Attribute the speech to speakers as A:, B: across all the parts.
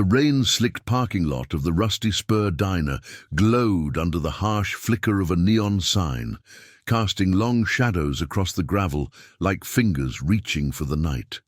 A: The rain-slicked parking lot of the Rusty Spur diner glowed under the harsh flicker of a neon sign, casting long shadows across the gravel like fingers reaching for the night.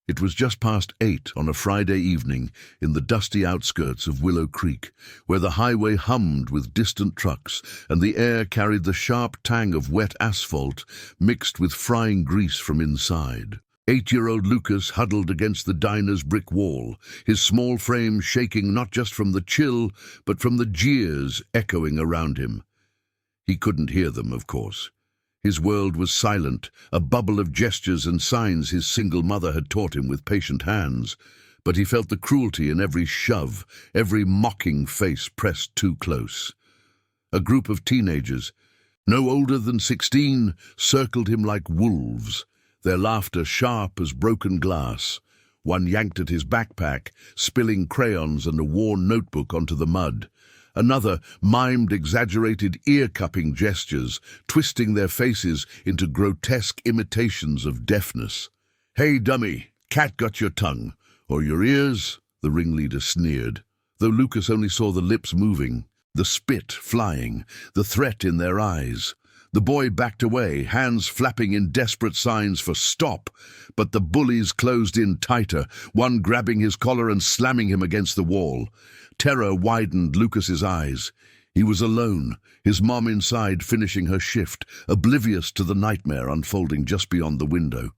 A: It was just past 8 on a Friday evening in the dusty outskirts of Willow Creek, where the highway hummed with distant trucks and the air carried the sharp tang of wet asphalt mixed with frying grease from inside. 8-year-old Lucas huddled against the diner's brick wall, his small frame shaking not just from the chill, but from the jeers echoing around him. He couldn't hear them, of course. His world was silent, a bubble of gestures and signs his single mother had taught him with patient hands, but he felt the cruelty in every shove, every mocking face pressed too close. A group of teenagers, no older than 16, circled him like wolves, their laughter sharp as broken glass. One yanked at his backpack, spilling crayons and a worn notebook onto the mud. Another mimed exaggerated ear-cupping gestures, twisting their faces into grotesque imitations of deafness. "Hey, dummy, cat got your tongue, or your ears?" the ringleader sneered, though Lucas only saw the lips moving, the spit flying, the threat in their eyes. The boy backed away, hands flapping in desperate signs for stop, but the bullies closed in tighter, one grabbing his collar and slamming him against the wall. Terror widened Lucas's eyes. He was alone, his mom inside finishing her shift, oblivious to the nightmare unfolding just beyond the window.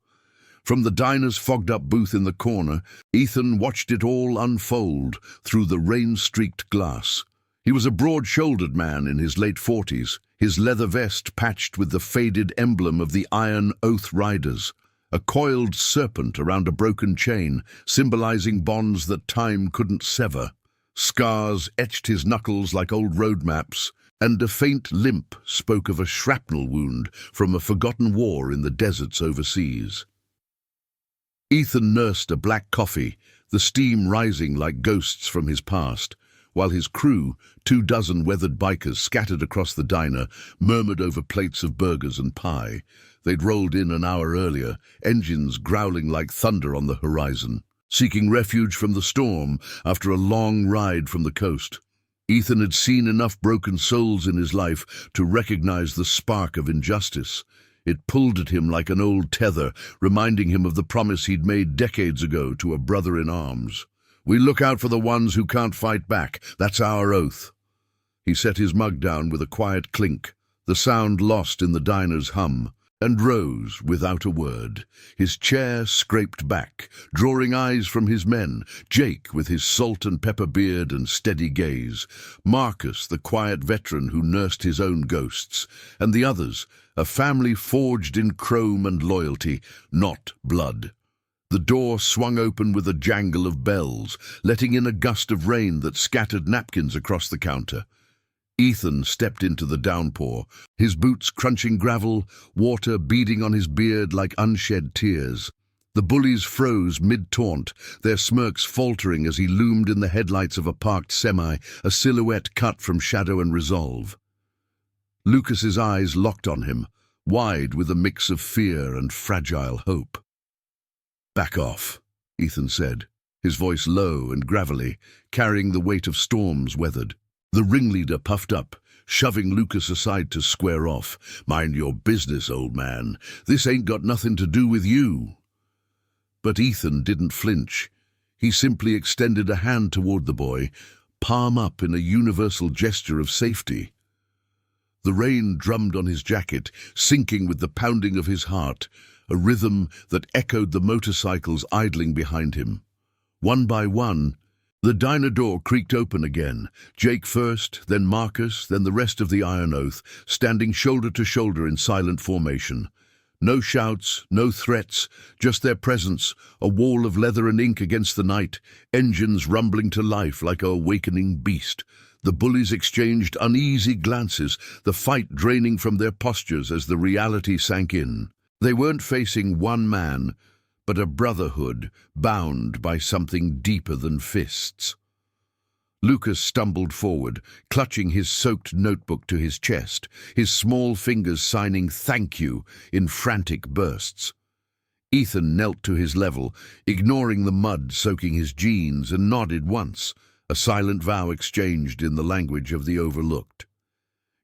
A: From the diner's fogged-up booth in the corner, Ethan watched it all unfold through the rain-streaked glass. He was a broad-shouldered man in his late 40s, his leather vest patched with the faded emblem of the Iron Oath Riders, a coiled serpent around a broken chain, symbolizing bonds that time couldn't sever. Scars etched his knuckles like old road maps, and a faint limp spoke of a shrapnel wound from a forgotten war in the deserts overseas. Ethan nursed a black coffee, the steam rising like ghosts from his past, while his crew, 24 weathered bikers scattered across the diner, murmured over plates of burgers and pie. They'd rolled in an hour earlier, engines growling like thunder on the horizon, seeking refuge from the storm after a long ride from the coast. Ethan had seen enough broken souls in his life to recognize the spark of injustice. It pulled at him like an old tether, reminding him of the promise he'd made decades ago to a brother in arms. "We look out for the ones who can't fight back. That's our oath." He set his mug down with a quiet clink, the sound lost in the diner's hum, and rose without a word. His chair scraped back, drawing eyes from his men, Jake with his salt and pepper beard and steady gaze, Marcus, the quiet veteran who nursed his own ghosts, and the others, a family forged in chrome and loyalty, not blood. The door swung open with a jangle of bells, letting in a gust of rain that scattered napkins across the counter. Ethan stepped into the downpour, his boots crunching gravel, water beading on his beard like unshed tears. The bullies froze mid-taunt, their smirks faltering as he loomed in the headlights of a parked semi, a silhouette cut from shadow and resolve. Lucas's eyes locked on him, wide with a mix of fear and fragile hope. "Back off," Ethan said, his voice low and gravelly, carrying the weight of storms weathered. The ringleader puffed up, shoving Lucas aside to square off. "Mind your business, old man. This ain't got nothing to do with you." But Ethan didn't flinch. He simply extended a hand toward the boy, palm up in a universal gesture of safety. The rain drummed on his jacket, syncing with the pounding of his heart, a rhythm that echoed the motorcycles idling behind him. One by one, the diner door creaked open again, Jake first, then Marcus, then the rest of the Iron Oath, standing shoulder to shoulder in silent formation. No shouts, no threats, just their presence, a wall of leather and ink against the night, engines rumbling to life like a awakening beast. The bullies exchanged uneasy glances, the fight draining from their postures as the reality sank in. They weren't facing one man, but a brotherhood bound by something deeper than fists. Lucas stumbled forward, clutching his soaked notebook to his chest, his small fingers signing "thank you" in frantic bursts. Ethan knelt to his level, ignoring the mud soaking his jeans, and nodded once, a silent vow exchanged in the language of the overlooked.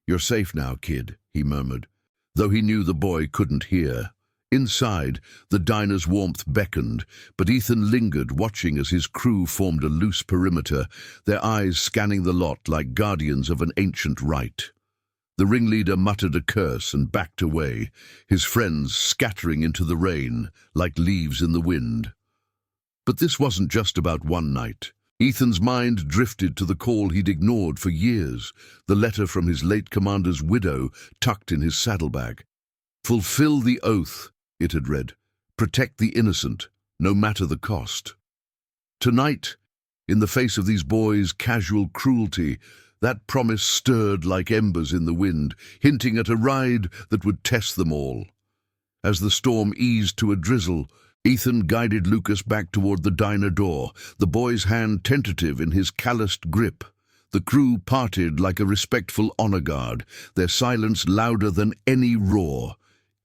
A: "You're safe now, kid," he murmured, though he knew the boy couldn't hear. Inside, the diner's warmth beckoned, but Ethan lingered, watching as his crew formed a loose perimeter, their eyes scanning the lot like guardians of an ancient rite. The ringleader muttered a curse and backed away, his friends scattering into the rain like leaves in the wind. But this wasn't just about one night. Ethan's mind drifted to the call he'd ignored for years, the letter from his late commander's widow tucked in his saddlebag. "Fulfill the oath," it had read. "Protect the innocent, no matter the cost." Tonight, in the face of these boys' casual cruelty, that promise stirred like embers in the wind, hinting at a ride that would test them all. As the storm eased to a drizzle, Ethan guided Lucas back toward the diner door, the boy's hand tentative in his calloused grip. The crew parted like a respectful honor guard, their silence louder than any roar.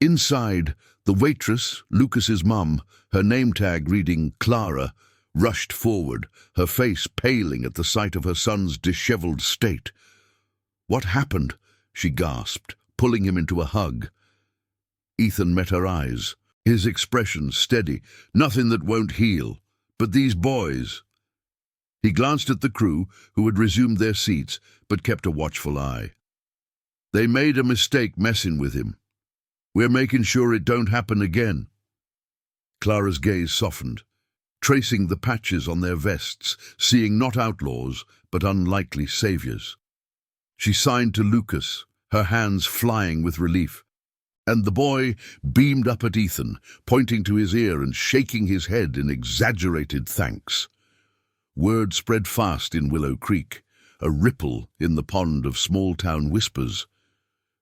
A: Inside, the waitress, Lucas's mum, her name tag reading Clara, rushed forward, her face paling at the sight of her son's disheveled state. "What happened?" she gasped, pulling him into a hug. Ethan met her eyes, his expression steady. "Nothing that won't heal. But these boys—" He glanced at the crew, who had resumed their seats, but kept a watchful eye. "They made a mistake messing with him. We're making sure it don't happen again." Clara's gaze softened, tracing the patches on their vests, seeing not outlaws, but unlikely saviors. She signed to Lucas, her hands flying with relief, and the boy beamed up at Ethan, pointing to his ear and shaking his head in exaggerated thanks. Word spread fast in Willow Creek, a ripple in the pond of small-town whispers.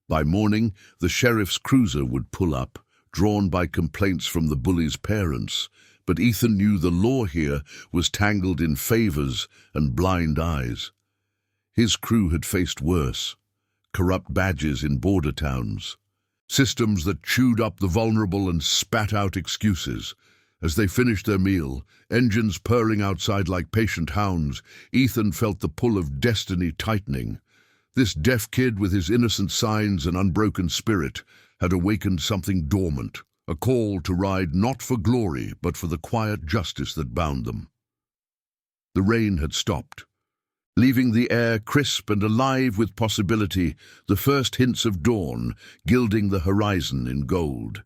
A: By morning, the sheriff's cruiser would pull up, drawn by complaints from the Bullies' parents, but Ethan knew the law here was tangled in favors and blind eyes. His crew had faced worse: corrupt badges in border towns, systems that chewed up the vulnerable and spat out excuses. As they finished their meal, engines purring outside like patient hounds, Ethan felt the pull of destiny tightening. This deaf kid with his innocent signs and unbroken spirit had awakened something dormant, a call to ride not for glory but for the quiet justice that bound them. The rain had stopped, leaving the air crisp and alive with possibility, the first hints of dawn gilding the horizon in gold.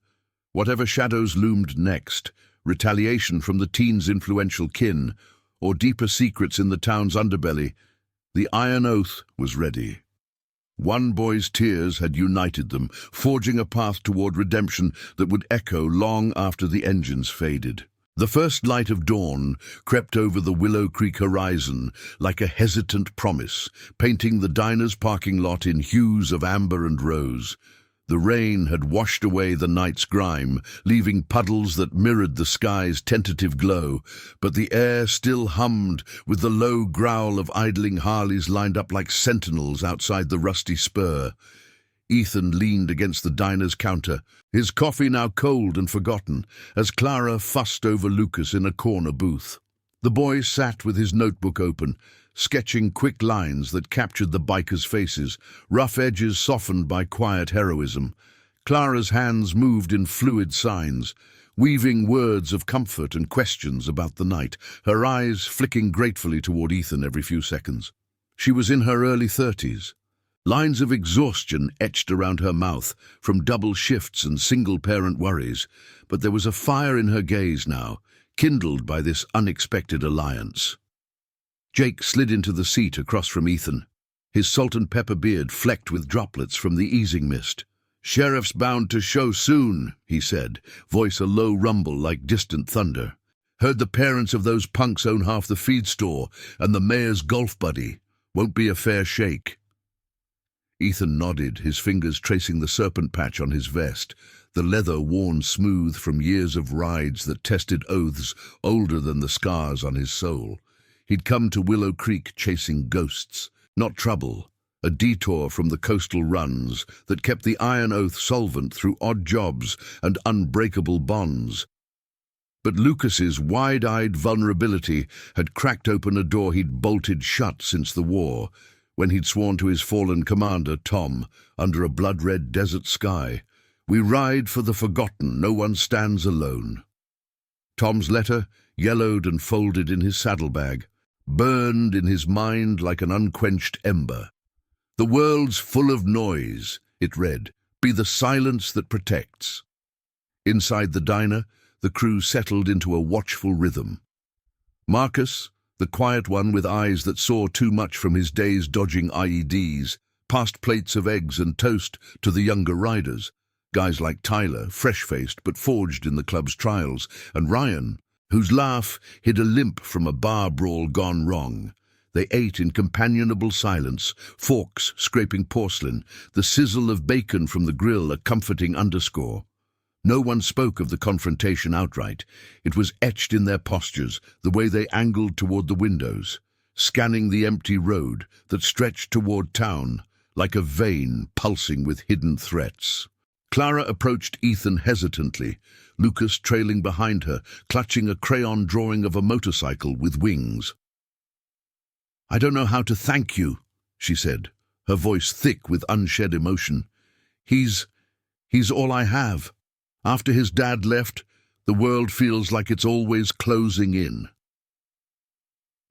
A: Whatever shadows loomed next, retaliation from the teens' influential kin, or deeper secrets in the town's underbelly, the Iron Oath was ready. One boy's tears had united them, forging a path toward redemption that would echo long after the engines faded. The first light of dawn crept over the Willow Creek horizon like a hesitant promise, painting the diner's parking lot in hues of amber and rose. The rain had washed away the night's grime, leaving puddles that mirrored the sky's tentative glow, but the air still hummed with the low growl of idling Harleys lined up like sentinels outside the rusty spur. Ethan leaned against the diner's counter, his coffee now cold and forgotten, as Clara fussed over Lucas in a corner booth. The boy sat with his notebook open, sketching quick lines that captured the bikers' faces, rough edges softened by quiet heroism. Clara's hands moved in fluid signs, weaving words of comfort and questions about the night, her eyes flicking gratefully toward Ethan every few seconds. She was in her early 30s. Lines of exhaustion etched around her mouth from double shifts and single-parent worries, but there was a fire in her gaze now, kindled by this unexpected alliance. Jake slid into the seat across from Ethan, his salt and pepper beard flecked with droplets from the easing mist. "Sheriff's bound to show soon," he said, voice a low rumble like distant thunder. "Heard the parents of those punks own half the feed store and the mayor's golf buddy. Won't be a fair shake." Ethan nodded, his fingers tracing the serpent patch on his vest, the leather worn smooth from years of rides that tested oaths older than the scars on his soul. He'd come to Willow Creek chasing ghosts, not trouble, a detour from the coastal runs that kept the Iron Oath solvent through odd jobs and unbreakable bonds. But Lucas's wide-eyed vulnerability had cracked open a door he'd bolted shut since the war, when he'd sworn to his fallen commander, Tom, under a blood-red desert sky, "We ride for the forgotten, no one stands alone." Tom's letter, yellowed and folded in his saddlebag, burned in his mind like an unquenched ember. "The world's full of noise," it read. "Be the silence that protects." Inside the diner, the crew settled into a watchful rhythm. Marcus, the quiet one with eyes that saw too much from his days dodging IEDs, passed plates of eggs and toast to the younger riders, guys like Tyler, fresh-faced but forged in the club's trials, and Ryan, whose laugh hid a limp from a bar brawl gone wrong. They ate in companionable silence, forks scraping porcelain, the sizzle of bacon from the grill a comforting underscore. No one spoke of the confrontation outright. It was etched in their postures, the way they angled toward the windows, scanning the empty road that stretched toward town, like a vein pulsing with hidden threats. Clara approached Ethan hesitantly, Lucas trailing behind her, clutching a crayon drawing of a motorcycle with wings. "I don't know how to thank you," she said, her voice thick with unshed emotion. He's all I have. After his dad left, the world feels like it's always closing in."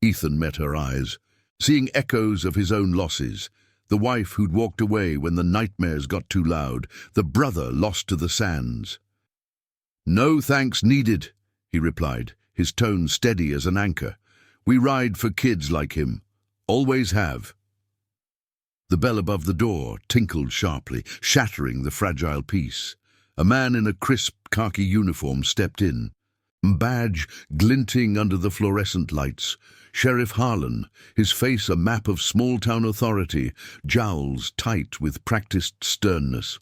A: Ethan met her eyes, seeing echoes of his own losses. The wife who'd walked away when the nightmares got too loud, the brother lost to the sands. "No thanks needed," he replied, his tone steady as an anchor. "We ride for kids like him. Always have." The bell above the door tinkled sharply, shattering the fragile peace. A man in a crisp khaki uniform stepped in, badge glinting under the fluorescent lights. Sheriff Harlan, his face a map of small-town authority, jowls tight with practiced sternness.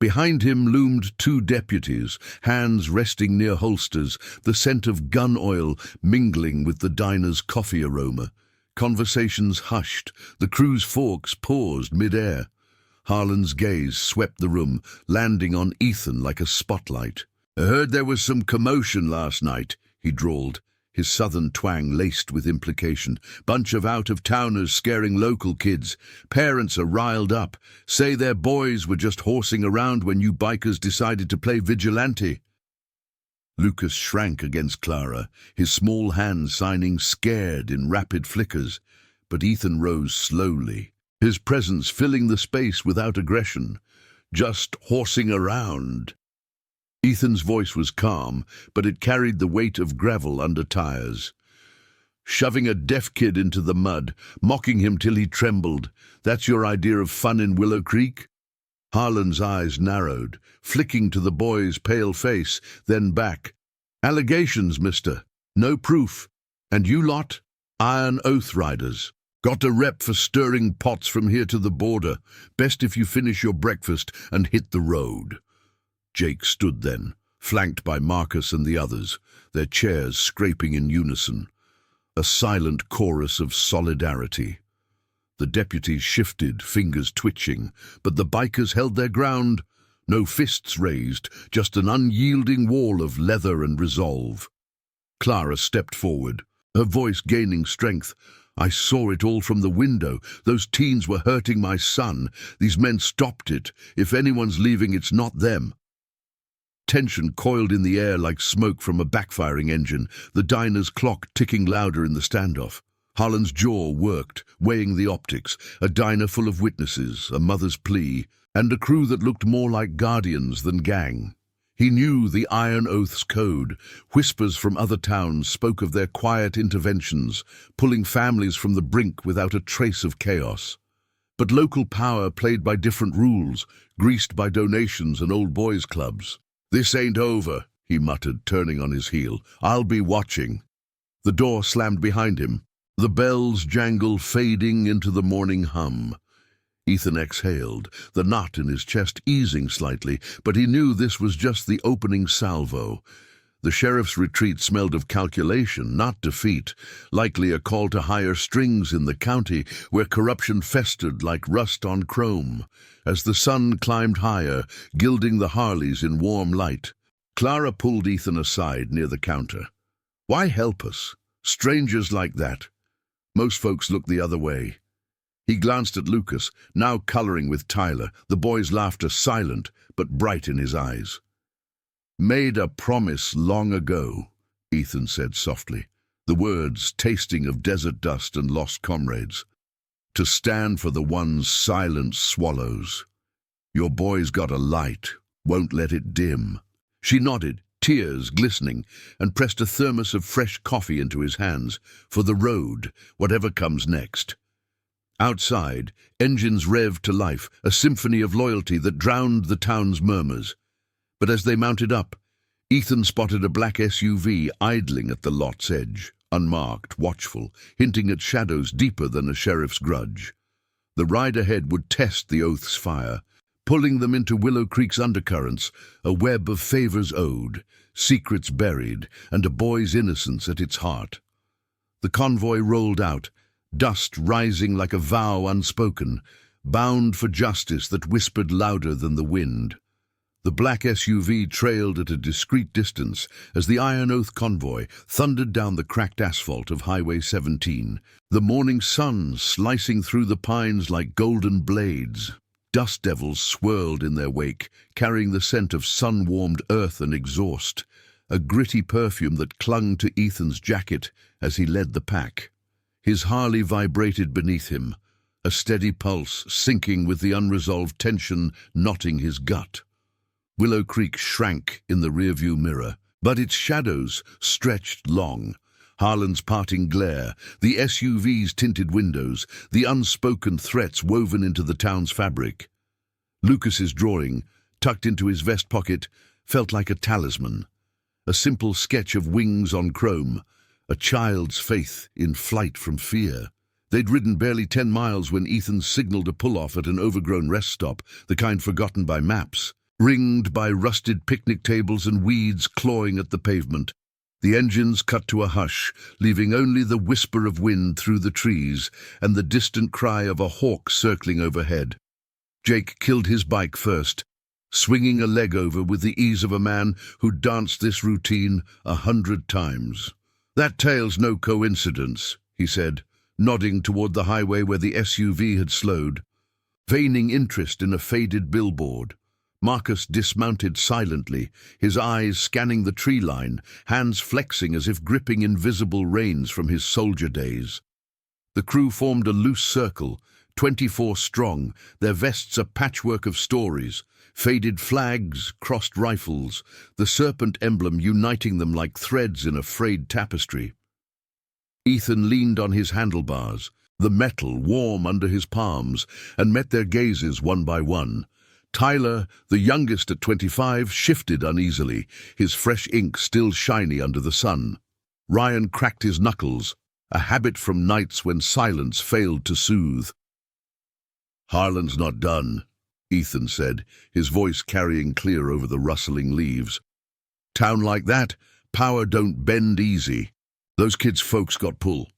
A: Behind him loomed two deputies, hands resting near holsters, the scent of gun oil mingling with the diner's coffee aroma. Conversations hushed, the crew's forks paused mid-air. Harlan's gaze swept the room, landing on Ethan like a spotlight. "I heard there was some commotion last night," he drawled, his southern twang laced with implication. "Bunch of out-of-towners scaring local kids. Parents are riled up, say their boys were just horsing around when you bikers decided to play vigilante." Lucas shrank against Clara, his small hands signing scared in rapid flickers, but Ethan rose slowly, his presence filling the space without aggression. "Just horsing around." Ethan's voice was calm, but it carried the weight of gravel under tires. "Shoving a deaf kid into the mud, mocking him till he trembled. That's your idea of fun in Willow Creek?" Harlan's eyes narrowed, flicking to the boy's pale face, then back. "Allegations, mister. No proof. And you lot? Iron Oath Riders. Got a rep for stirring pots from here to the border. Best if you finish your breakfast and hit the road." Jake stood then, flanked by Marcus and the others, their chairs scraping in unison. A silent chorus of solidarity. The deputies shifted, fingers twitching, but the bikers held their ground. No fists raised, just an unyielding wall of leather and resolve. Clara stepped forward, her voice gaining strength. "I saw it all from the window. Those teens were hurting my son. These men stopped it. If anyone's leaving, it's not them." Tension coiled in the air like smoke from a backfiring engine, the diner's clock ticking louder in the standoff. Harlan's jaw worked, weighing the optics, a diner full of witnesses, a mother's plea, and a crew that looked more like guardians than gang. He knew the Iron Oath's code. Whispers from other towns spoke of their quiet interventions, pulling families from the brink without a trace of chaos. But local power played by different rules, greased by donations and old boys' clubs. "This ain't over," he muttered, turning on his heel. "I'll be watching." The door slammed behind him, the bells jangle fading into the morning hum. Ethan exhaled, the knot in his chest easing slightly, but he knew this was just the opening salvo. The sheriff's retreat smelled of calculation, not defeat, likely a call to higher strings in the county, where corruption festered like rust on chrome. As the sun climbed higher, gilding the Harleys in warm light, Clara pulled Ethan aside near the counter. Why help us? Strangers like that. Most folks look the other way. He glanced at Lucas, now coloring with Tyler, the boy's laughter silent but bright in his eyes. Made a promise long ago, Ethan said softly, the words tasting of desert dust and lost comrades. To stand for the ones silence swallows. Your boy's got a light, won't let it dim. She nodded, tears glistening, and pressed a thermos of fresh coffee into his hands, for the road, whatever comes next. Outside, engines revved to life, a symphony of loyalty that drowned the town's murmurs. But as they mounted up, Ethan spotted a black SUV idling at the lot's edge, unmarked, watchful, hinting at shadows deeper than a sheriff's grudge. The ride ahead would test the oath's fire, pulling them into Willow Creek's undercurrents, a web of favors owed, secrets buried, and a boy's innocence at its heart. The convoy rolled out, dust rising like a vow unspoken, bound for justice that whispered louder than the wind. The black SUV trailed at a discreet distance as the Iron Oath convoy thundered down the cracked asphalt of Highway 17, the morning sun slicing through the pines like golden blades. Dust devils swirled in their wake, carrying the scent of sun-warmed earth and exhaust, a gritty perfume that clung to Ethan's jacket as he led the pack. His Harley vibrated beneath him, a steady pulse sinking with the unresolved tension knotting his gut. Willow Creek shrank in the rearview mirror, but its shadows stretched long. Harlan's parting glare, the SUV's tinted windows, the unspoken threats woven into the town's fabric. Lucas's drawing, tucked into his vest pocket, felt like a talisman. A simple sketch of wings on chrome, a child's faith in flight from fear. They'd ridden barely 10 miles when Ethan signaled a pull-off at an overgrown rest stop, the kind forgotten by maps, ringed by rusted picnic tables and weeds clawing at the pavement. The engines cut to a hush, leaving only the whisper of wind through the trees and the distant cry of a hawk circling overhead. Jake killed his bike first, swinging a leg over with the ease of a man who'd danced this routine 100 times. That tale's no coincidence, he said, nodding toward the highway where the SUV had slowed, feigning interest in a faded billboard. Marcus dismounted silently, his eyes scanning the tree line, hands flexing as if gripping invisible reins from his soldier days. The crew formed a loose circle, 24 strong, their vests a patchwork of stories, faded flags, crossed rifles, the serpent emblem uniting them like threads in a frayed tapestry. Ethan leaned on his handlebars, the metal warm under his palms, and met their gazes one by one. Tyler, the youngest at 25, shifted uneasily, his fresh ink still shiny under the sun. Ryan cracked his knuckles, a habit from nights when silence failed to soothe. "Harlan's not done," Ethan said, his voice carrying clear over the rustling leaves. "Town like that, power don't bend easy. Those kids' folks got pull.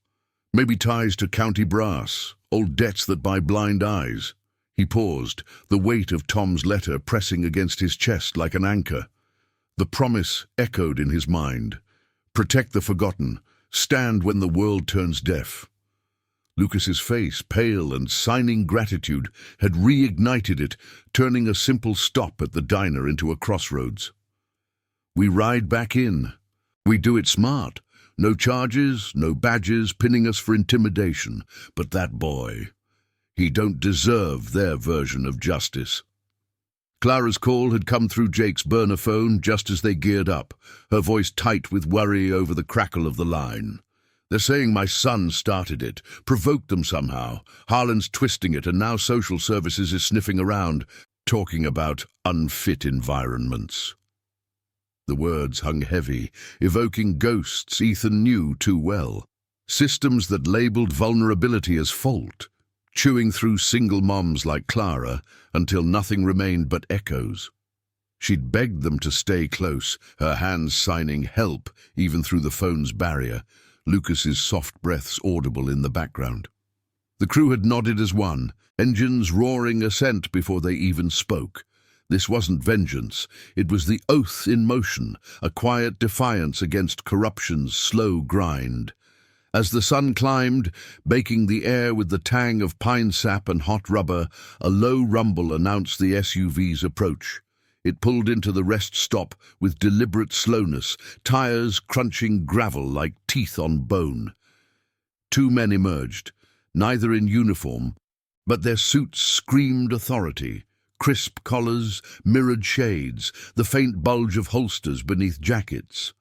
A: Maybe ties to county brass, old debts that buy blind eyes." He paused, the weight of Tom's letter pressing against his chest like an anchor. The promise echoed in his mind. Protect the forgotten. Stand when the world turns deaf. Lucas's face, pale and signing gratitude, had reignited it, turning a simple stop at the diner into a crossroads. "We ride back in. We do it smart. No charges, no badges pinning us for intimidation. But that boy, he don't deserve their version of justice." Clara's call had come through Jake's burner phone just as they geared up, her voice tight with worry over the crackle of the line. "They're saying my son started it, provoked them somehow. Harlan's twisting it, and now social services is sniffing around, talking about unfit environments." The words hung heavy, evoking ghosts Ethan knew too well. Systems that labeled vulnerability as fault, chewing through single moms like Clara until nothing remained but echoes. She'd begged them to stay close, her hands signing help even through the phone's barrier, Lucas's soft breaths audible in the background. The crew had nodded as one, engines roaring assent before they even spoke. This wasn't vengeance. It was the oath in motion, a quiet defiance against corruption's slow grind. As the sun climbed, baking the air with the tang of pine sap and hot rubber, a low rumble announced the SUV's approach. It pulled into the rest stop with deliberate slowness, tires crunching gravel like teeth on bone. Two men emerged, neither in uniform, but their suits screamed authority. Crisp collars, mirrored shades, the faint bulge of holsters beneath jackets.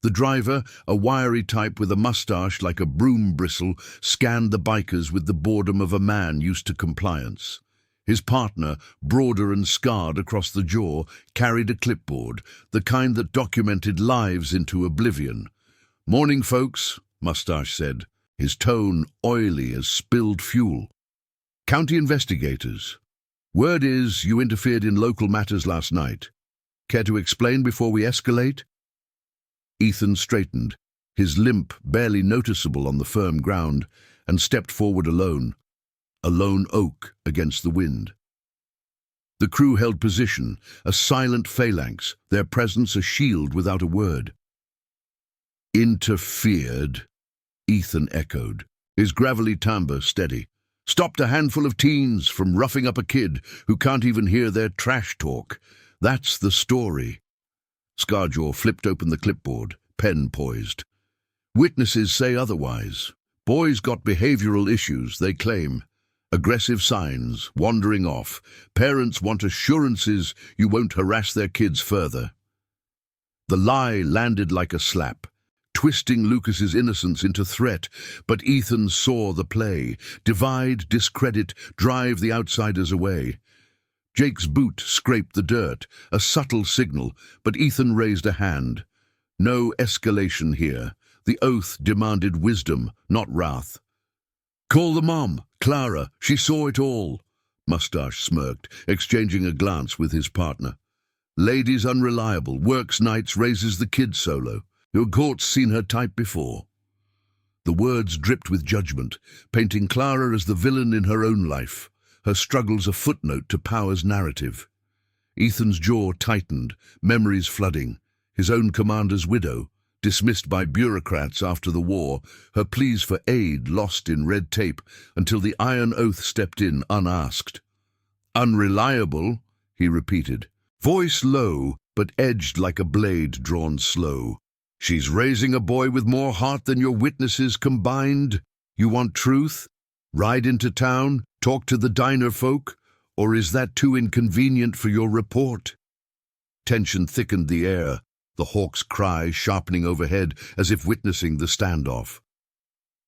A: The driver, a wiry type with a mustache like a broom bristle, scanned the bikers with the boredom of a man used to compliance. His partner, broader and scarred across the jaw, carried a clipboard, the kind that documented lives into oblivion. "Morning, folks," Mustache said, his tone oily as spilled fuel. "County investigators. Word is you interfered in local matters last night. Care to explain before we escalate?" Ethan straightened, his limp barely noticeable on the firm ground, and stepped forward alone, a lone oak against the wind. The crew held position, a silent phalanx, their presence a shield without a word. "Interfered," Ethan echoed, his gravelly timbre steady. "Stopped a handful of teens from roughing up a kid who can't even hear their trash talk. That's the story." Scarjaw flipped open the clipboard, pen poised. "Witnesses say otherwise. Boy's got behavioral issues, they claim. Aggressive signs, wandering off. Parents want assurances you won't harass their kids further." The lie landed like a slap, twisting Lucas's innocence into threat, but Ethan saw the play. Divide, discredit, drive the outsiders away. Jake's boot scraped the dirt, a subtle signal, but Ethan raised a hand. No escalation here. The oath demanded wisdom, not wrath. "Call the mom, Clara. She saw it all." Mustache smirked, exchanging a glance with his partner. "Lady's unreliable, works nights, raises the kid solo. Your court's seen her type before." The words dripped with judgment, painting Clara as the villain in her own life, her struggles a footnote to power's narrative. Ethan's jaw tightened, memories flooding. His own commander's widow, dismissed by bureaucrats after the war, her pleas for aid lost in red tape until the iron oath stepped in unasked. "Unreliable," he repeated, voice low but edged like a blade drawn slow. "She's raising a boy with more heart than your witnesses combined. You want truth? Ride into town, talk to the diner folk, or is that too inconvenient for your report?" Tension thickened the air, the hawk's cry sharpening overhead as if witnessing the standoff.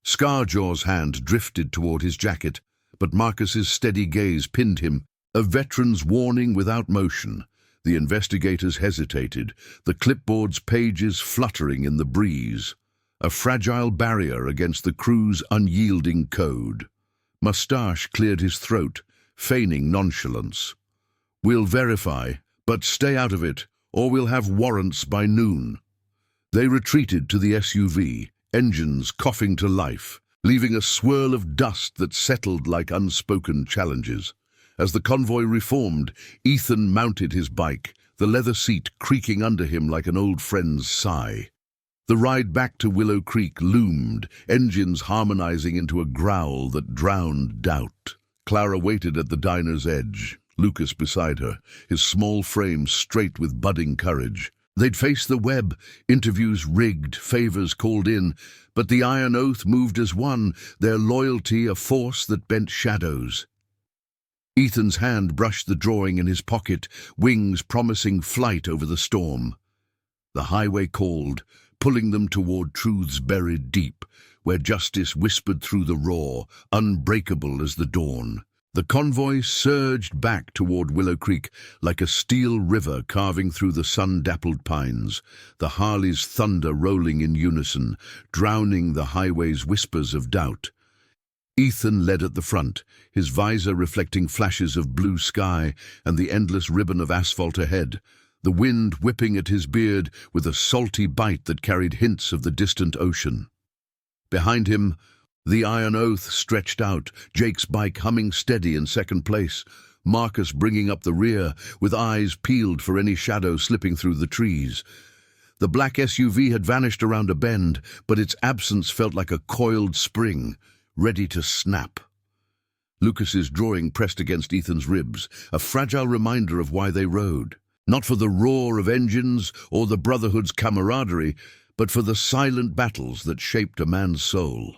A: Scarjaw's hand drifted toward his jacket, but Marcus's steady gaze pinned him, a veteran's warning without motion. The investigators hesitated, the clipboard's pages fluttering in the breeze, a fragile barrier against the crew's unyielding code. Mustache cleared his throat, feigning nonchalance. "We'll verify, but stay out of it, or we'll have warrants by noon." They retreated to the SUV, engines coughing to life, leaving a swirl of dust that settled like unspoken challenges. As the convoy reformed, Ethan mounted his bike, the leather seat creaking under him like an old friend's sigh. The ride back to Willow Creek loomed, engines harmonizing into a growl that drowned doubt. Clara waited at the diner's edge, Lucas beside her, his small frame straight with budding courage. They'd face the web, interviews rigged, favors called in, but the iron oath moved as one, their loyalty a force that bent shadows. Ethan's hand brushed the drawing in his pocket, wings promising flight over the storm. The highway called, pulling them toward truths buried deep, where justice whispered through the roar, unbreakable as the dawn. The convoy surged back toward Willow Creek like a steel river carving through the sun-dappled pines, the Harley's thunder rolling in unison, drowning the highway's whispers of doubt. Ethan led at the front, his visor reflecting flashes of blue sky and the endless ribbon of asphalt ahead, the wind whipping at his beard with a salty bite that carried hints of the distant ocean. Behind him, the iron oath stretched out, Jake's bike humming steady in second place. Marcus bringing up the rear, with eyes peeled for any shadow slipping through the trees. The black SUV had vanished around a bend, but its absence felt like a coiled spring, ready to snap. Lucas's drawing pressed against Ethan's ribs, a fragile reminder of why they rode. Not for the roar of engines or the Brotherhood's camaraderie, but for the silent battles that shaped a man's soul.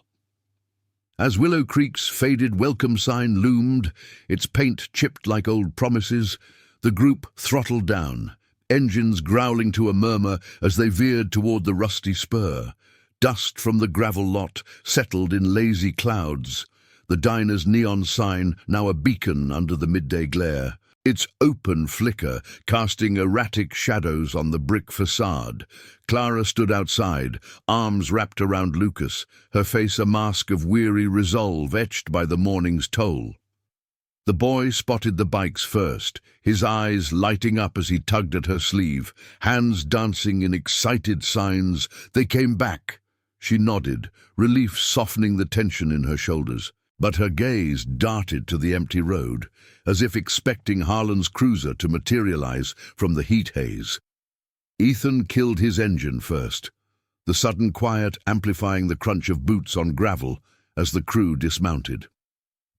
A: As Willow Creek's faded welcome sign loomed, its paint chipped like old promises, the group throttled down, engines growling to a murmur as they veered toward the rusty spur. Dust from the gravel lot settled in lazy clouds, the diner's neon sign now a beacon under the midday glare, its open flicker casting erratic shadows on the brick facade. Clara stood outside, arms wrapped around Lucas, her face a mask of weary resolve etched by the morning's toll. The boy spotted the bikes first, his eyes lighting up as he tugged at her sleeve, hands dancing in excited signs. They came back. She nodded, relief softening the tension in her shoulders. But her gaze darted to the empty road, as if expecting Harlan's cruiser to materialize from the heat haze. Ethan killed his engine first, the sudden quiet amplifying the crunch of boots on gravel as the crew dismounted.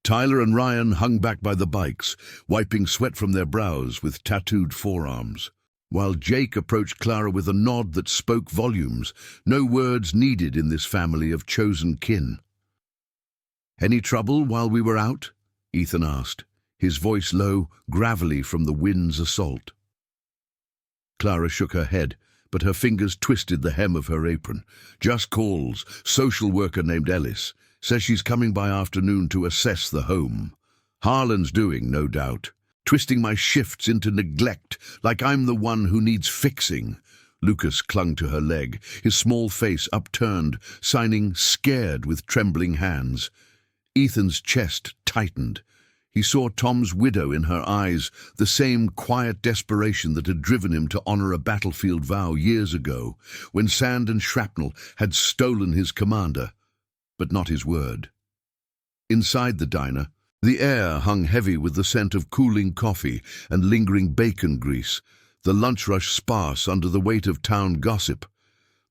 A: Tyler and Ryan hung back by the bikes, wiping sweat from their brows with tattooed forearms, while Jake approached Clara with a nod that spoke volumes, no words needed in this family of chosen kin. "Any trouble while we were out?" Ethan asked, his voice low, gravelly from the wind's assault. Clara shook her head, but her fingers twisted the hem of her apron. "Just calls. Social worker named Ellis. Says she's coming by afternoon to assess the home. Harlan's doing, no doubt. Twisting my shifts into neglect, like I'm the one who needs fixing." Lucas clung to her leg, his small face upturned, signing scared with trembling hands. Ethan's chest tightened. He saw Tom's widow in her eyes, the same quiet desperation that had driven him to honor a battlefield vow years ago, when sand and shrapnel had stolen his commander, but not his word. Inside the diner, the air hung heavy with the scent of cooling coffee and lingering bacon grease, the lunch rush sparse under the weight of town gossip.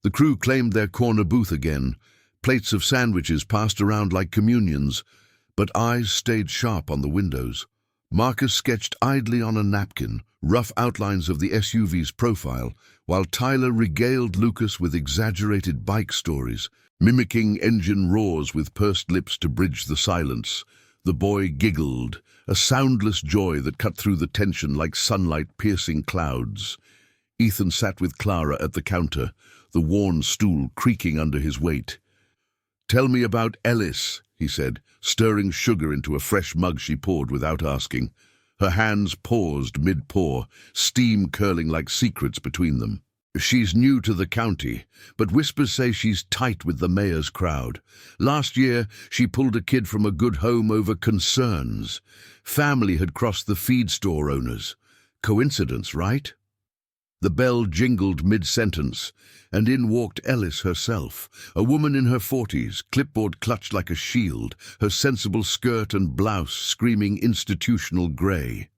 A: The crew claimed their corner booth again, plates of sandwiches passed around like communions, but eyes stayed sharp on the windows. Marcus sketched idly on a napkin rough outlines of the SUV's profile, while Tyler regaled Lucas with exaggerated bike stories, mimicking engine roars with pursed lips to bridge the silence. The boy giggled, a soundless joy that cut through the tension like sunlight piercing clouds. Ethan sat with Clara at the counter, the worn stool creaking under his weight. "Tell me about Ellis," he said, stirring sugar into a fresh mug she poured without asking. Her hands paused mid-pour, steam curling like secrets between them. "She's new to the county, but whispers say she's tight with the mayor's crowd. Last year, she pulled a kid from a good home over concerns. Family had crossed the feed store owners. Coincidence, right?" The bell jingled mid-sentence, and in walked Ellis herself, a woman in her 40s, clipboard clutched like a shield, her sensible skirt and blouse screaming institutional grey.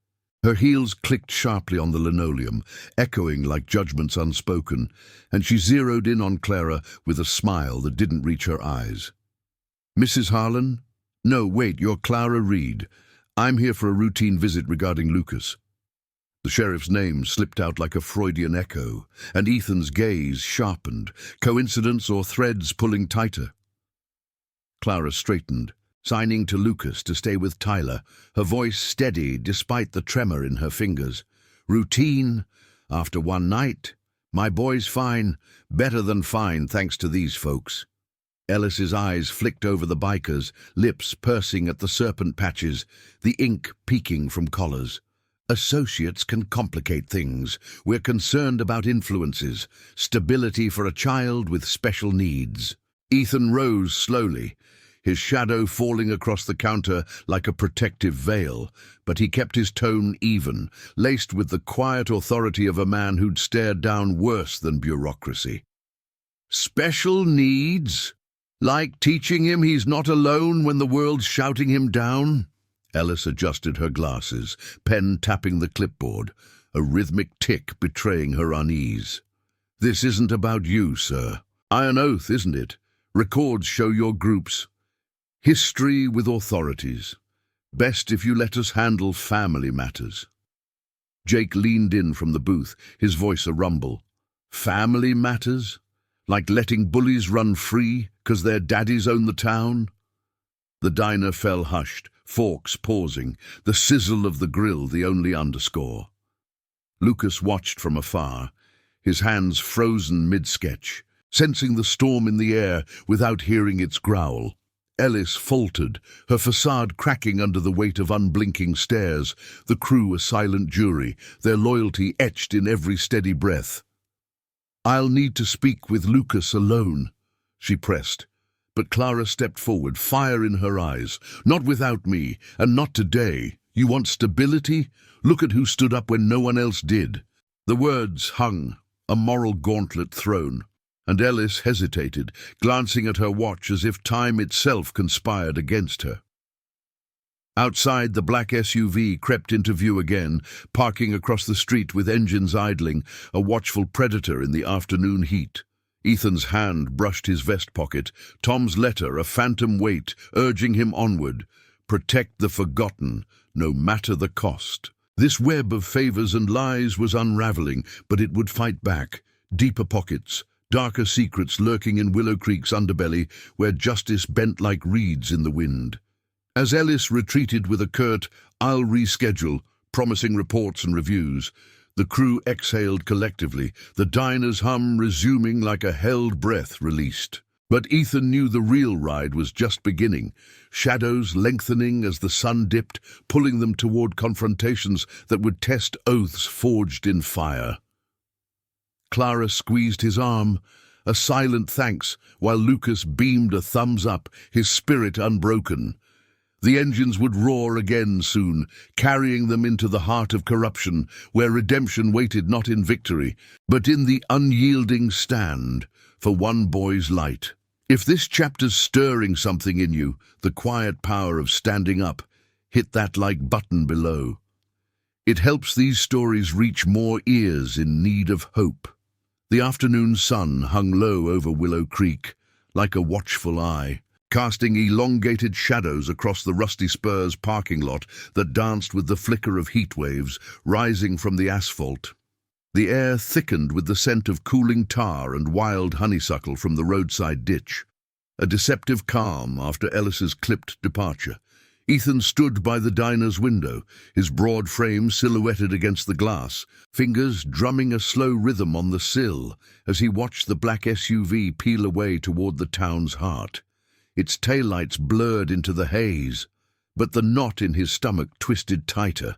A: Her heels clicked sharply on the linoleum, echoing like judgments unspoken, and she zeroed in on Clara with a smile that didn't reach her eyes. "Mrs. Harlan? No, wait, you're Clara Reed. I'm here for a routine visit regarding Lucas." The sheriff's name slipped out like a Freudian echo, and Ethan's gaze sharpened, coincidence or threads pulling tighter. Clara straightened, signing to Lucas to stay with Tyler, her voice steady despite the tremor in her fingers. "Routine? After one night? My boy's fine, better than fine thanks to these folks." Ellis's eyes flicked over the bikers, lips pursing at the serpent patches, the ink peeking from collars. "Associates can complicate things. We're concerned about influences, stability for a child with special needs." Ethan rose slowly, his shadow falling across the counter like a protective veil, but he kept his tone even, laced with the quiet authority of a man who'd stared down worse than bureaucracy. "Special needs? Like teaching him he's not alone when the world's shouting him down?" Ellis adjusted her glasses, pen tapping the clipboard, a rhythmic tick betraying her unease. "This isn't about you, sir. Iron oath, isn't it? Records show your group's history with authorities. Best if you let us handle family matters." Jake leaned in from the booth, his voice a rumble. "Family matters? Like letting bullies run free 'cause their daddies own the town?" The diner fell hushed, forks pausing, the sizzle of the grill the only underscore. Lucas watched from afar, his hands frozen mid-sketch, sensing the storm in the air without hearing its growl. Ellis faltered, her facade cracking under the weight of unblinking stares, the crew a silent jury, their loyalty etched in every steady breath. "I'll need to speak with Lucas alone," she pressed. But Clara stepped forward, fire in her eyes. "Not without me, and not today. You want stability? Look at who stood up when no one else did." The words hung, a moral gauntlet thrown, and Ellis hesitated, glancing at her watch as if time itself conspired against her. Outside, the black SUV crept into view again, parking across the street with engines idling, a watchful predator in the afternoon heat. Ethan's hand brushed his vest pocket, Tom's letter a phantom weight, urging him onward. Protect the forgotten, no matter the cost. This web of favors and lies was unraveling, but it would fight back. Deeper pockets, darker secrets lurking in Willow Creek's underbelly, where justice bent like reeds in the wind. As Ellis retreated with a curt, "I'll reschedule," promising reports and reviews, the crew exhaled collectively, the diner's hum resuming like a held breath released. But Ethan knew the real ride was just beginning, shadows lengthening as the sun dipped, pulling them toward confrontations that would test oaths forged in fire. Clara squeezed his arm, a silent thanks, while Lucas beamed a thumbs up, his spirit unbroken. The engines would roar again soon, carrying them into the heart of corruption, where redemption waited not in victory, but in the unyielding stand for one boy's light. If this chapter's stirring something in you, the quiet power of standing up, hit that like button below. It helps these stories reach more ears in need of hope. The afternoon sun hung low over Willow Creek, like a watchful eye, casting elongated shadows across the Rusty Spur's parking lot that danced with the flicker of heat waves rising from the asphalt. The air thickened with the scent of cooling tar and wild honeysuckle from the roadside ditch. A deceptive calm after Ellis's clipped departure. Ethan stood by the diner's window, his broad frame silhouetted against the glass, fingers drumming a slow rhythm on the sill as he watched the black SUV peel away toward the town's heart. Its taillights blurred into the haze, but the knot in his stomach twisted tighter,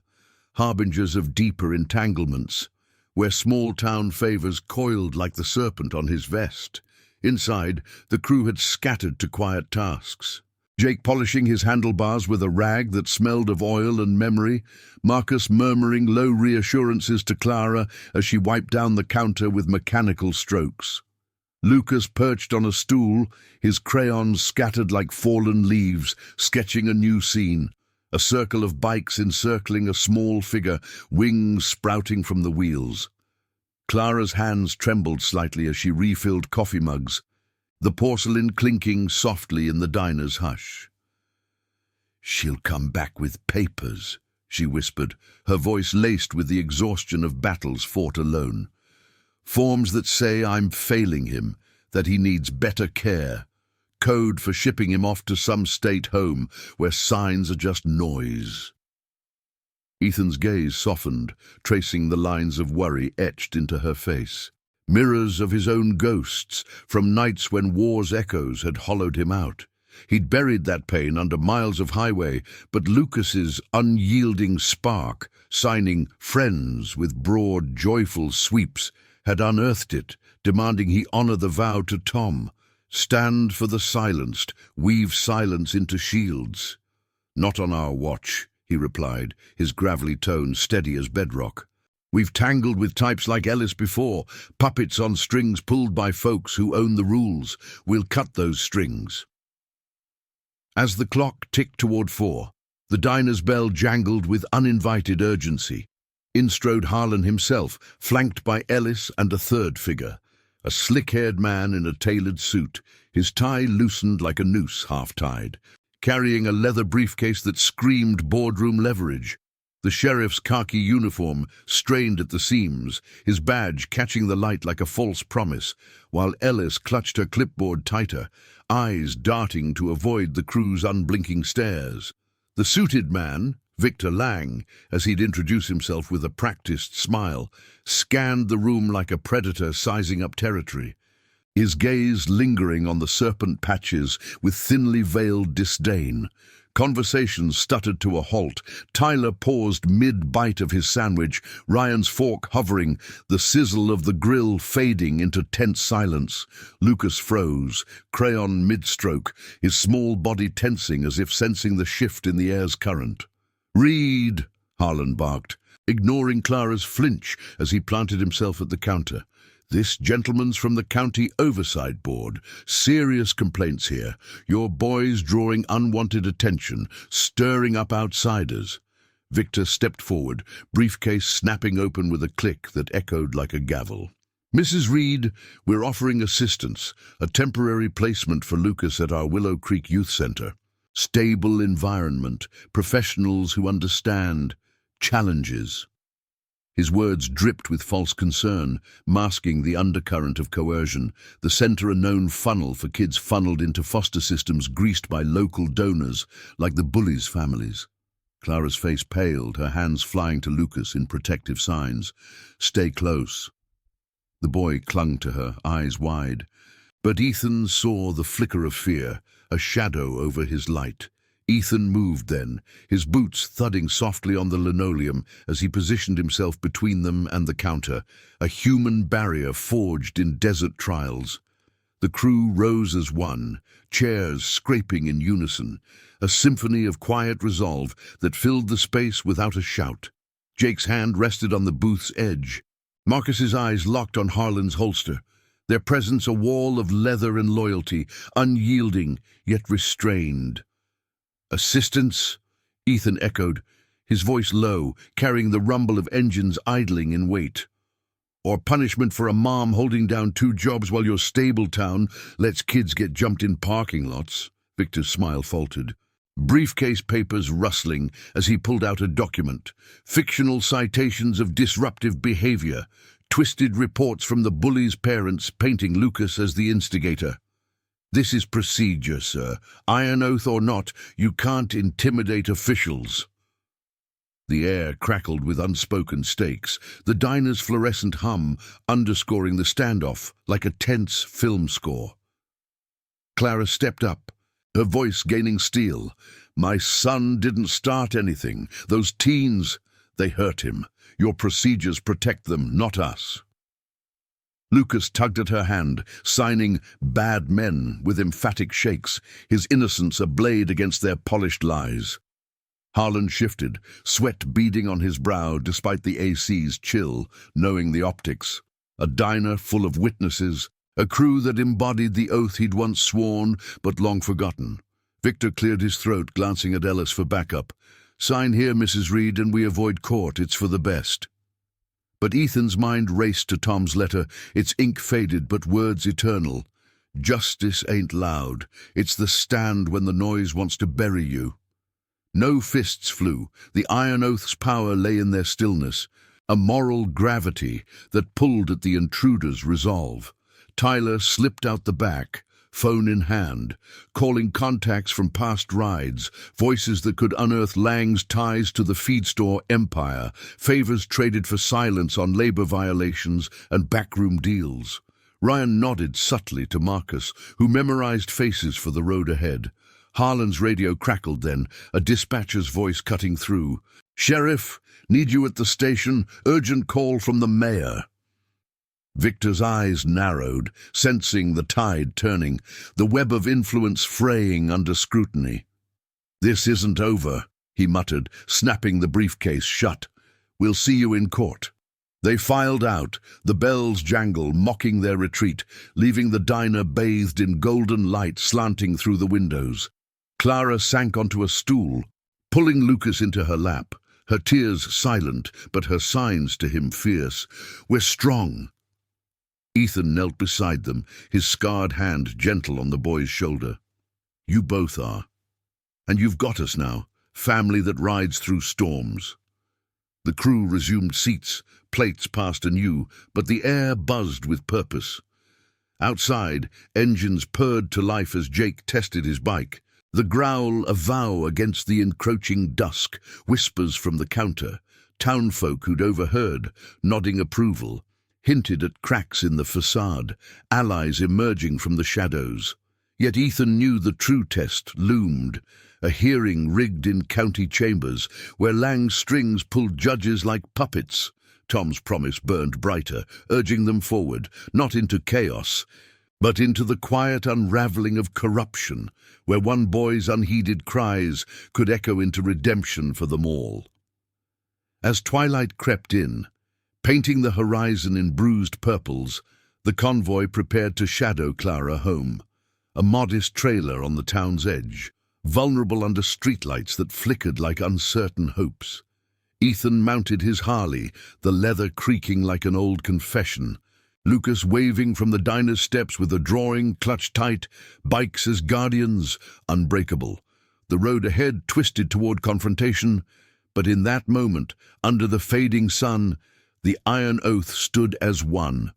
A: harbingers of deeper entanglements, where small-town favors coiled like the serpent on his vest. Inside, the crew had scattered to quiet tasks. Jake polishing his handlebars with a rag that smelled of oil and memory, Marcus murmuring low reassurances to Clara as she wiped down the counter with mechanical strokes. Lucas perched on a stool, his crayons scattered like fallen leaves, sketching a new scene. A circle of bikes encircling a small figure, wings sprouting from the wheels. Clara's hands trembled slightly as she refilled coffee mugs, the porcelain clinking softly in the diner's hush. "She'll come back with papers," she whispered, her voice laced with the exhaustion of battles fought alone. "Forms that say I'm failing him, that he needs better care. Code for shipping him off to some state home where signs are just noise." Ethan's gaze softened, tracing the lines of worry etched into her face. Mirrors of his own ghosts from nights when war's echoes had hollowed him out. He'd buried that pain under miles of highway, but Lucas's unyielding spark, signing friends with broad, joyful sweeps, had unearthed it, demanding he honor the vow to Tom. Stand for the silenced, weave silence into shields. "Not on our watch," he replied, his gravelly tone steady as bedrock. "We've tangled with types like Ellis before, puppets on strings pulled by folks who own the rules. We'll cut those strings." As the clock ticked toward 4, The diner's bell jangled with uninvited urgency. In strode Harlan himself, flanked by Ellis and a third figure, a slick-haired man in a tailored suit, his tie loosened like a noose half-tied, carrying a leather briefcase that screamed boardroom leverage. The sheriff's khaki uniform strained at the seams, his badge catching the light like a false promise, while Ellis clutched her clipboard tighter, eyes darting to avoid the crew's unblinking stares. The suited man, Victor Lang, as he'd introduce himself with a practiced smile, scanned the room like a predator sizing up territory, his gaze lingering on the serpent patches with thinly veiled disdain. Conversation stuttered to a halt. Tyler paused mid-bite of his sandwich, Ryan's fork hovering, the sizzle of the grill fading into tense silence. Lucas froze, crayon mid-stroke, his small body tensing as if sensing the shift in the air's current. "Read," Harlan barked, ignoring Clara's flinch as he planted himself at the counter. "This gentleman's from the County Oversight Board. Serious complaints here. Your boys drawing unwanted attention, stirring up outsiders." Victor stepped forward, briefcase snapping open with a click that echoed like a gavel. "Mrs. Reed, we're offering assistance, a temporary placement for Lucas at our Willow Creek Youth Center. Stable environment, professionals who understand, challenges." His words dripped with false concern, masking the undercurrent of coercion, the center a known funnel for kids funneled into foster systems greased by local donors, like the Bullies families. Clara's face paled, her hands flying to Lucas in protective signs. "Stay close." The boy clung to her, eyes wide. But Ethan saw the flicker of fear, a shadow over his light. Ethan moved then, his boots thudding softly on the linoleum as he positioned himself between them and the counter, a human barrier forged in desert trials. The crew rose as one, chairs scraping in unison, a symphony of quiet resolve that filled the space without a shout. Jake's hand rested on the booth's edge. Marcus's eyes locked on Harlan's holster, their presence a wall of leather and loyalty, unyielding yet restrained. "Assistance?" Ethan echoed, his voice low, carrying the rumble of engines idling in wait. "Or punishment for a mom holding down 2 jobs while your stable town lets kids get jumped in parking lots?" Victor's smile faltered. Briefcase papers rustling as he pulled out a document, fictional citations of disruptive behavior, twisted reports from the Bullies' parents painting Lucas as the instigator. "This is procedure, sir. Iron oath or not, you can't intimidate officials." The air crackled with unspoken stakes, the diner's fluorescent hum underscoring the standoff like a tense film score. Clara stepped up, her voice gaining steel. "My son didn't start anything. Those teens, they hurt him. Your procedures protect them, not us." Lucas tugged at her hand, signing "bad men" with emphatic shakes, his innocence ablaze against their polished lies. Harlan shifted, sweat beading on his brow despite the AC's chill, knowing the optics. A diner full of witnesses, a crew that embodied the oath he'd once sworn but long forgotten. Victor cleared his throat, glancing at Ellis for backup. "Sign here, Mrs. Reed, and we avoid court. It's for the best." But Ethan's mind raced to Tom's letter, its ink faded but words eternal. "Justice ain't loud. It's the stand when the noise wants to bury you." No fists flew. The iron oath's power lay in their stillness, a moral gravity that pulled at the intruder's resolve. Tyler slipped out the back, phone in hand, calling contacts from past rides, voices that could unearth Lang's ties to the feed store empire, favors traded for silence on labor violations and backroom deals. Ryan nodded subtly to Marcus, who memorized faces for the road ahead. Harlan's radio crackled then, a dispatcher's voice cutting through. "Sheriff, need you at the station. Urgent call from the mayor." Victor's eyes narrowed, sensing the tide turning, the web of influence fraying under scrutiny. "This isn't over," he muttered, snapping the briefcase shut. "We'll see you in court." They filed out, the bells jangle, mocking their retreat, leaving the diner bathed in golden light slanting through the windows. Clara sank onto a stool, pulling Lucas into her lap, her tears silent, but her signs to him fierce. "We're strong." Ethan knelt beside them, his scarred hand gentle on the boy's shoulder. "You both are. And you've got us now, family that rides through storms." The crew resumed seats, plates passed anew, but the air buzzed with purpose. Outside, engines purred to life as Jake tested his bike. The growl a vow against the encroaching dusk, whispers from the counter. Townfolk who'd overheard, nodding approval, hinted at cracks in the facade, allies emerging from the shadows. Yet Ethan knew the true test loomed, a hearing rigged in county chambers, where Lang's strings pulled judges like puppets. Tom's promise burned brighter, urging them forward, not into chaos, but into the quiet unraveling of corruption, where one boy's unheeded cries could echo into redemption for them all. As twilight crept in, painting the horizon in bruised purples, the convoy prepared to shadow Clara home, a modest trailer on the town's edge, vulnerable under streetlights that flickered like uncertain hopes. Ethan mounted his Harley, the leather creaking like an old confession, Lucas waving from the diner's steps with a drawing clutched tight, bikes as guardians, unbreakable. The road ahead twisted toward confrontation, but in that moment, under the fading sun, the iron oath stood as one,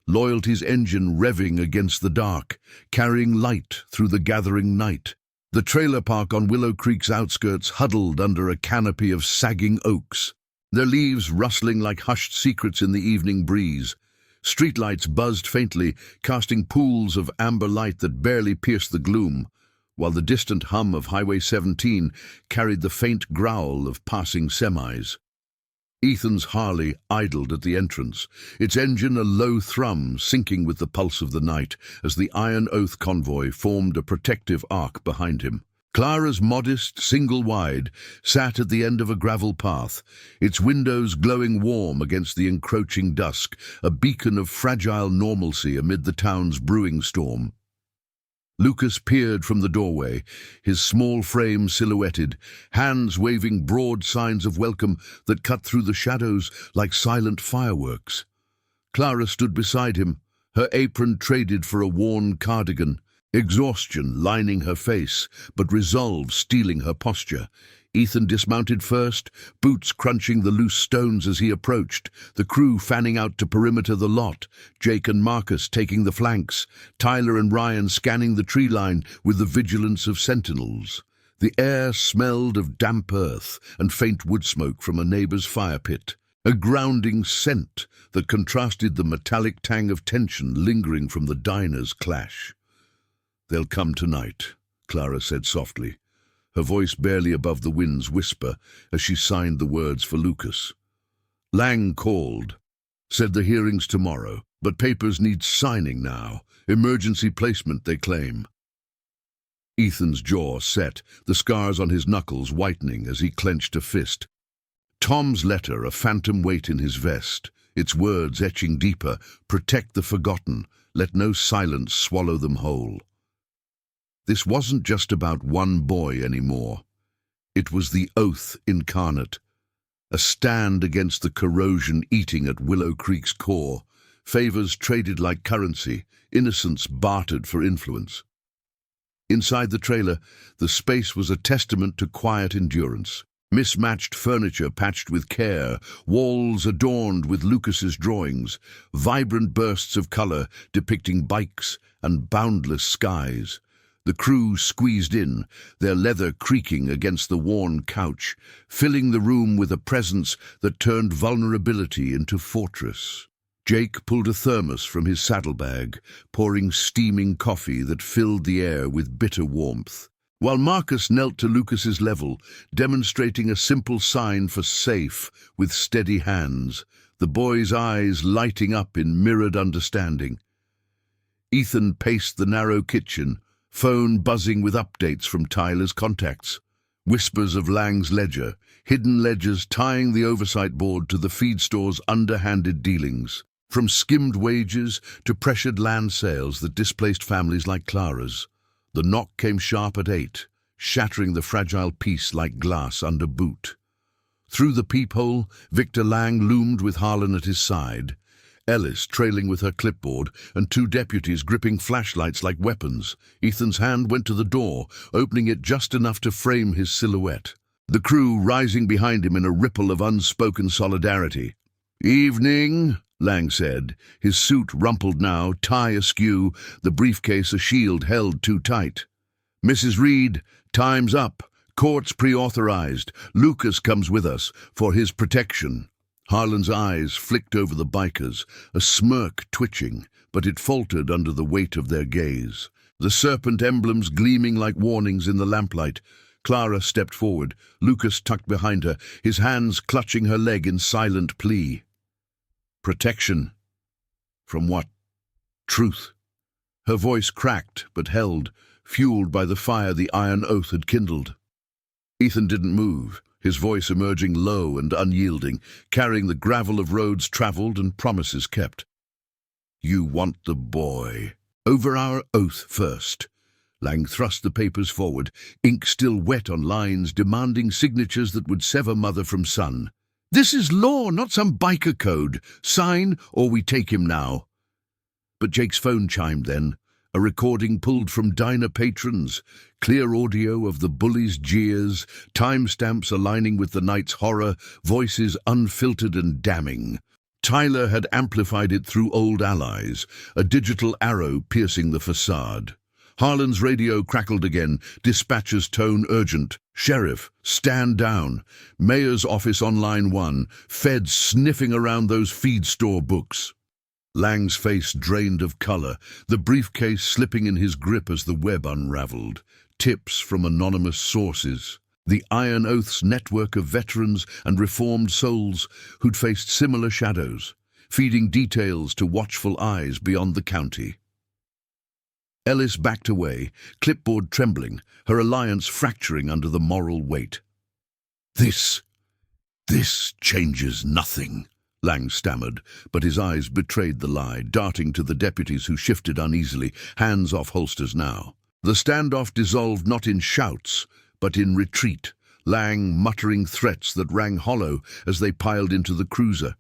A: loyalty's engine revving against the dark, carrying light through the gathering night. The trailer park on Willow Creek's outskirts huddled under a canopy of sagging oaks, their leaves rustling like hushed secrets in the evening breeze. Streetlights buzzed faintly, casting pools of amber light that barely pierced the gloom, while the distant hum of Highway 17 carried the faint growl of passing semis. Ethan's Harley idled at the entrance, its engine a low thrum syncing with the pulse of the night as the Iron Oath convoy formed a protective arc behind him. Clara's modest, single-wide, sat at the end of a gravel path, its windows glowing warm against the encroaching dusk, a beacon of fragile normalcy amid the town's brewing storm. Lucas peered from the doorway, his small frame silhouetted, hands waving broad signs of welcome that cut through the shadows like silent fireworks. Clara stood beside him, her apron traded for a worn cardigan, exhaustion lining her face, but resolve stealing her posture. Ethan dismounted first, boots crunching the loose stones as he approached, the crew fanning out to perimeter the lot, Jake and Marcus taking the flanks, Tyler and Ryan scanning the tree line with the vigilance of sentinels. The air smelled of damp earth and faint wood smoke from a neighbor's fire pit, a grounding scent that contrasted the metallic tang of tension lingering from the diner's clash. "They'll come tonight," Clara said softly, her voice barely above the wind's whisper as she signed the words for Lucas. Lang called, said the hearing's tomorrow, but papers need signing now. Emergency placement, they claim. Ethan's jaw set, the scars on his knuckles whitening as he clenched a fist. Tom's letter, a phantom weight in his vest, its words etching deeper, protect the forgotten, let no silence swallow them whole. This wasn't just about one boy anymore. It was the oath incarnate, a stand against the corrosion eating at Willow Creek's core, favors traded like currency, innocence bartered for influence. Inside the trailer, the space was a testament to quiet endurance. Mismatched furniture patched with care, walls adorned with Lucas's drawings, vibrant bursts of color depicting bikes and boundless skies. The crew squeezed in, their leather creaking against the worn couch, filling the room with a presence that turned vulnerability into fortress. Jake pulled a thermos from his saddlebag, pouring steaming coffee that filled the air with bitter warmth, while Marcus knelt to Lucas's level, demonstrating a simple sign for safe with steady hands, the boy's eyes lighting up in mirrored understanding. Ethan paced the narrow kitchen, phone buzzing with updates from Tyler's contacts, whispers of Lang's ledger, hidden ledgers tying the oversight board to the feed store's underhanded dealings, from skimmed wages to pressured land sales that displaced families like Clara's. The knock came sharp at 8, shattering the fragile piece like glass under boot. Through the peephole, Victor Lang loomed with Harlan at his side, Ellis trailing with her clipboard, and two deputies gripping flashlights like weapons. Ethan's hand went to the door, opening it just enough to frame his silhouette. The crew rising behind him in a ripple of unspoken solidarity. "Evening," Lang said, his suit rumpled now, tie askew, the briefcase a shield held too tight. "Mrs. Reed, time's up. Court's pre-authorized. Lucas comes with us, for his protection." Harlan's eyes flicked over the bikers, a smirk twitching, but it faltered under the weight of their gaze. The serpent emblems gleaming like warnings in the lamplight. Clara stepped forward, Lucas tucked behind her, his hands clutching her leg in silent plea. Protection. From what? Truth. Her voice cracked, but held, fueled by the fire the iron oath had kindled. Ethan didn't move, his voice emerging low and unyielding, carrying the gravel of roads travelled and promises kept. "You want the boy. Over our oath first." Lang thrust the papers forward, ink still wet on lines demanding signatures that would sever mother from son. "This is law, not some biker code. Sign, or we take him now." But Jake's phone chimed then, a recording pulled from diner patrons, clear audio of the Bullies' jeers, timestamps aligning with the night's horror, voices unfiltered and damning. Tyler had amplified it through old allies, a digital arrow piercing the facade. Harlan's radio crackled again, dispatcher's tone urgent. "Sheriff, stand down. Mayor's office on line 1. Feds sniffing around those feed store books." Lang's face drained of color, the briefcase slipping in his grip as the web unraveled. Tips from anonymous sources. The Iron Oath's network of veterans and reformed souls who'd faced similar shadows, feeding details to watchful eyes beyond the county. Ellis backed away, clipboard trembling, her alliance fracturing under the moral weight. This changes nothing," Lang stammered, but his eyes betrayed the lie, darting to the deputies who shifted uneasily, hands off holsters now. The standoff dissolved not in shouts, but in retreat, Lang muttering threats that rang hollow as they piled into the cruiser,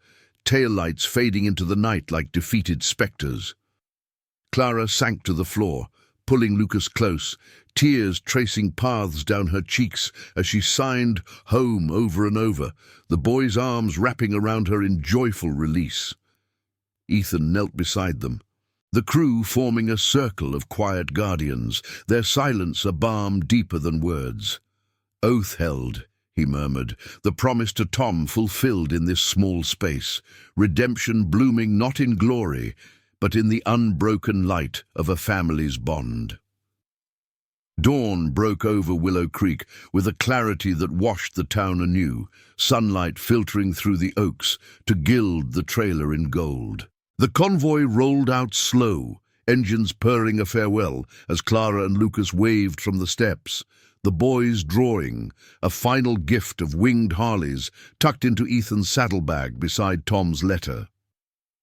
A: taillights fading into the night like defeated spectres. Clara sank to the floor, pulling Lucas close, tears tracing paths down her cheeks as she signed home over and over, the boy's arms wrapping around her in joyful release. Ethan knelt beside them, the crew forming a circle of quiet guardians, their silence a balm deeper than words. "Oath held," he murmured, the promise to Tom fulfilled in this small space, redemption blooming not in glory, but in the unbroken light of a family's bond. Dawn broke over Willow Creek with a clarity that washed the town anew, sunlight filtering through the oaks to gild the trailer in gold. The convoy rolled out slow, engines purring a farewell as Clara and Lucas waved from the steps, the boys drawing, a final gift of winged Harleys tucked into Ethan's saddlebag beside Tom's letter.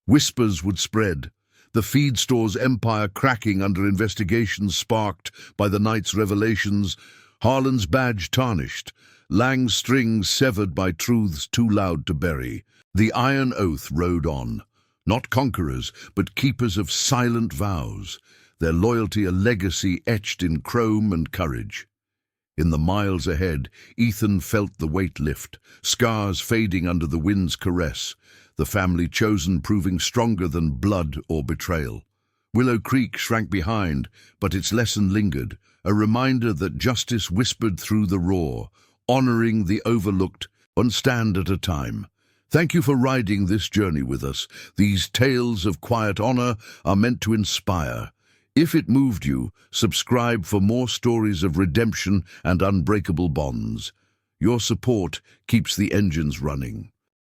A: Whispers would spread, the feed store's empire cracking under investigations sparked by the night's revelations, Harlan's badge tarnished, Lang's strings severed by truths too loud to bury. The Iron Oath rode on, not conquerors, but keepers of silent vows, their loyalty a legacy etched in chrome and courage. In the miles ahead, Ethan felt the weight lift, scars fading under the wind's caress, the family chosen proving stronger than blood or betrayal. Willow Creek shrank behind, but its lesson lingered, a reminder that justice whispered through the roar, honoring the overlooked, one stand at a time. Thank you for riding this journey with us. These tales of quiet honor are meant to inspire. If it moved you, subscribe for more stories of redemption and unbreakable bonds. Your support keeps the engines running.